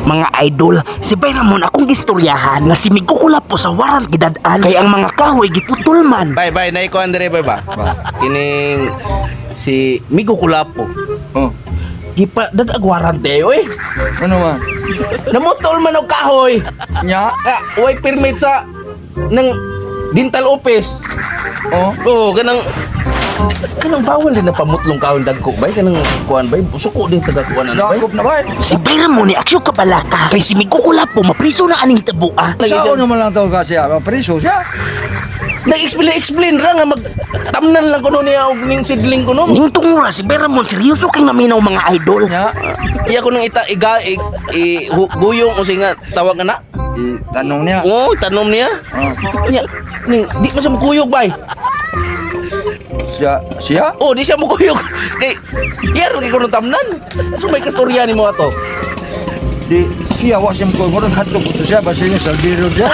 Mga idol, si Bayramon akong gistoryahan nga si Migkukulap po sa waran gidadaan kay ang mga kahoy giputol man. Bay, naiko andre ba? Kining si Migo Kulapo. Oh, Gipa dadag warante oy. ano man? Namutol man og kahoy. Nya? Way permit sa ng dental office. Oh, Oo, kanang bawal din na pamutlong kahoy dagko bay kanang kuan bay. Suko din tagakuan ano bay. nakop na ba? Si Bayramon ni aksyon kabalaka kay si Migkukulap po mapriso na aning tabua. Sao naman lang tao kasi preso siya. Nag-explain ra nga tamnan lang kuno niya og ning sidling kuno. Ning tungura si Bayramon seryoso kay naminaw mga idol. Nya? Iya ko nang guyong o nga tawag na. Tanong niya. Oo, tanom niya. Oh, Nya, ning di man siya mukuyog bay. siya? Oh, di siya mukuyog. Kay iya lagi ko nang tamnan. So may kastorya ni mo ato. Di siya wa siya mo ron hatok to siya basta niya salbiro siya.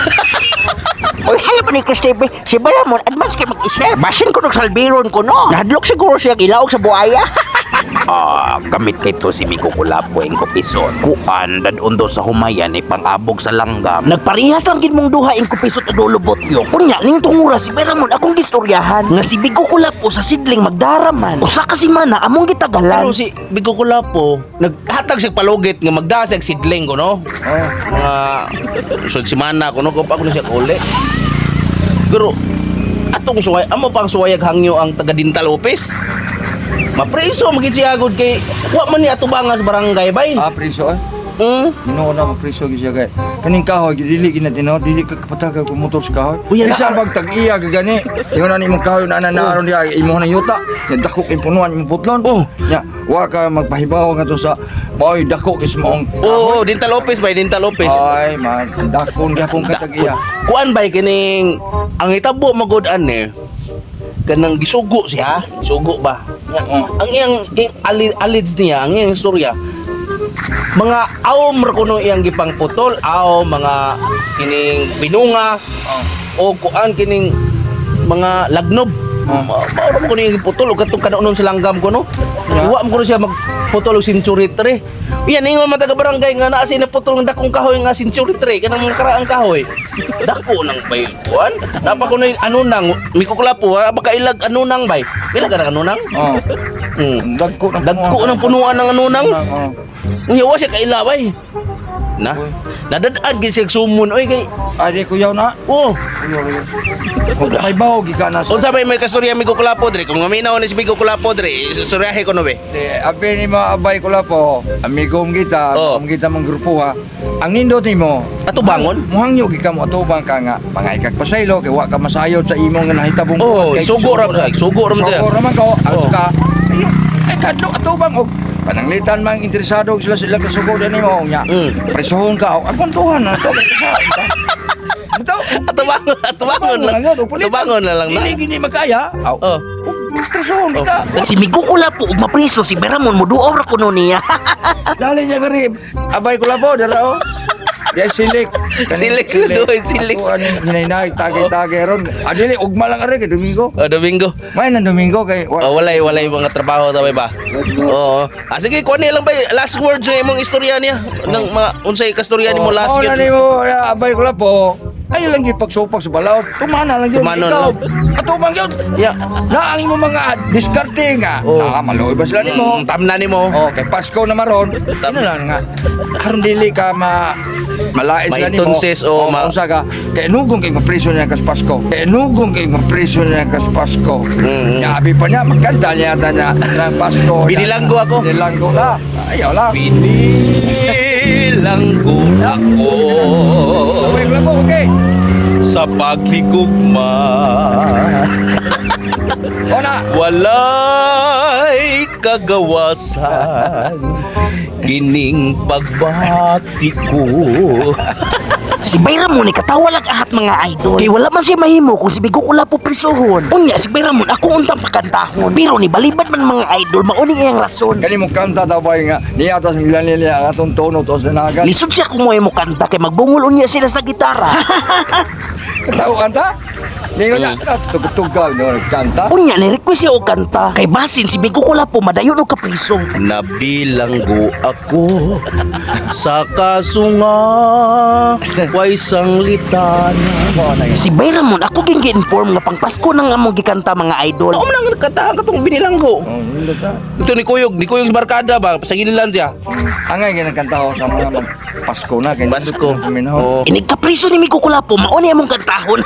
Oy, hala pa ni Kristibe, si Bayramon advance kay mag-isip. Basin ko salbiron ko no. Nahadlok siguro siya ilaog sa buhaya. Gamit kay to si Migkukulap po ang kupisot. Kuan dadon do sa humayan ay pang-abog sa langgam. Nagparihas lang gid mong duha ang kupisot o dulubot yo. Kunya ning tungura si Bayramon akong gistoryahan nga si Migkukulap po sa sidling magdaraman. Usa ka semana among gitagalan. Pero si Bigo Kulapo naghatag siya palugit nga magdasig sidling ko no. Oh, Mga sud semana ko no ko pa ko na siya kuli. Pero atong suway amo pang suwayag hangyo ang taga dental office. Mapreso magit siya agad kay wa man ni atubangas barangay bay. preso eh. Mm. Na preso siya kay. Kaning kahoy dili ginatino, dili ka kapataga ko motor sa kahoy. Uy, yan Isa na- bag tag-iya gani. Ingon na nimong kahoy na naron diha imo na yuta. Nya dako kay punuan imong putlon. Oh. Nya wa ka magpahibaw nga to sa boy dako kay maong Oo, dental office bay, dental office. Ay, man, dakon gyapon ka tag-iya. Kuan bay kining ang itabo magud ani kanang gisugo siya, sugo ba? Ang iyang alids niya, ang iyang istorya. Mga awom ra kuno iyang gipang putol, aw mga kining binunga o kuan kining mga lagnob. Mauro mo ko niya putol o katong kanon sa langgam ko no. Wa mo ko siya magputol og century 3. Yan ingon man taga barangay nga naa sina putol ng dakong kahoy nga century 3 kanang mga karaang kahoy. Dako nang bay kuan. Napa ko na anunang Migkukulap po baka ilag anunang bay. Pila ka anunang? Oh, Dagko dagko ng punuan ng anunang. Oh. Unya wa siya kaila bay. Na. Nadadad gid siya sumon oy kay. Ay, di kuyaw na. Oh. May bawog ka na sa. Unsa bay may kastorya Migkukulap po dre kung maminaw ni si Migkukulap po dre istoryahe ko no be. Abi ni mga abay ko la po, amigo kita, Oh. kita mang grupo ha. Ang nindot nimo, Atubangon? muhangyo gika mo atubang ka nga mga ikag pasaylo kay wa ka masayod sa imong nga nahitabong Oh, kay sugo ra sa sugo ra Sugo sa. raman ko, at Oh. ka. Ay kadlo atubang og pananglitan mang interesado sila kasugo din nimo nya. Presohon ka og aguntuhan na to. Ito, Atubangon lang. Atubangon na lang na. Dili gini makaya. Aw. Oh. Presohon kita. Si Migkukulap po ug mapriso si Bayramon moduaw ra kuno niya. Dali niya garib. Abay ko lang po, dara o. Yes, silik. Silik, doy, silik. Ako, hinay-hinay, tagay-tagay ron. Adili, ugma lang ari kay Domingo. Domingo. May na Domingo kay... Walay mga trabaho ta ba? Oo. Sige, kuha niya lang ba last words sa imong istorya niya ng mga unsay kastorya nimo last year. year. Oo, abay ko lang po. Ay lang yung pagsupak sa balaod. Tumana lang yun. Tumanon Ikaw, lang. atubang yun. Ya. Naangin mo mga diskarte nga. Oh. Maloy ba sila ni mo? Tamna nimo. Oh, kay Pasko na maron. Ano lang nga. Aron dili ka malain sila nimo. Maitunsis o unsa ka. Kay nugong kay mapriso niya kas Pasko. Kay nugong kay mapriso niya kas Pasko. Yabi pa niya magkanta niya ta na ng Pasko. Binilanggo ako. Binilanggo ta. Ayaw lang. Binilanggo ako Away lang po, okay. sa paghigugma. O na. Walay kagawasan kining pagbati ko. Si Bayramon ay katawa lang ahat mga idol. Kay wala man siya mahimo kung si Migkukulap po prisuhon. Unya si Bayramon ako untang pakantahon. Pero ni balibad man mga idol mauning iyang rason. Kani mo kanta daw ba nga niya atas milan niya atong tono tos na nagan. Lisod siya kung mo kanta kay magbungol unya sila sa gitara. Tahu kanta? Ningon niya, tugtog-tugaw niyo nagkanta. Unya ni request siya og kanta. Kay basin si Miko Kulapo madayon og kapriso. Nabilanggo ako sa kasunga, way sanglitan. Si Bayramon ako ging gi-inform nga pang Pasko nang among gikanta mga idol. Ako man ang nagkatahan katong binilanggo. Oh, nila ka. Ito ni Kuyog sa barkada ba? Sa gililan siya. Angay ginagkanta ko sa mga Pasko na. Kaya Pasko. Kuminahon. Oh. Inig kapriso ni Miko Kulapo mao ni among kantahon.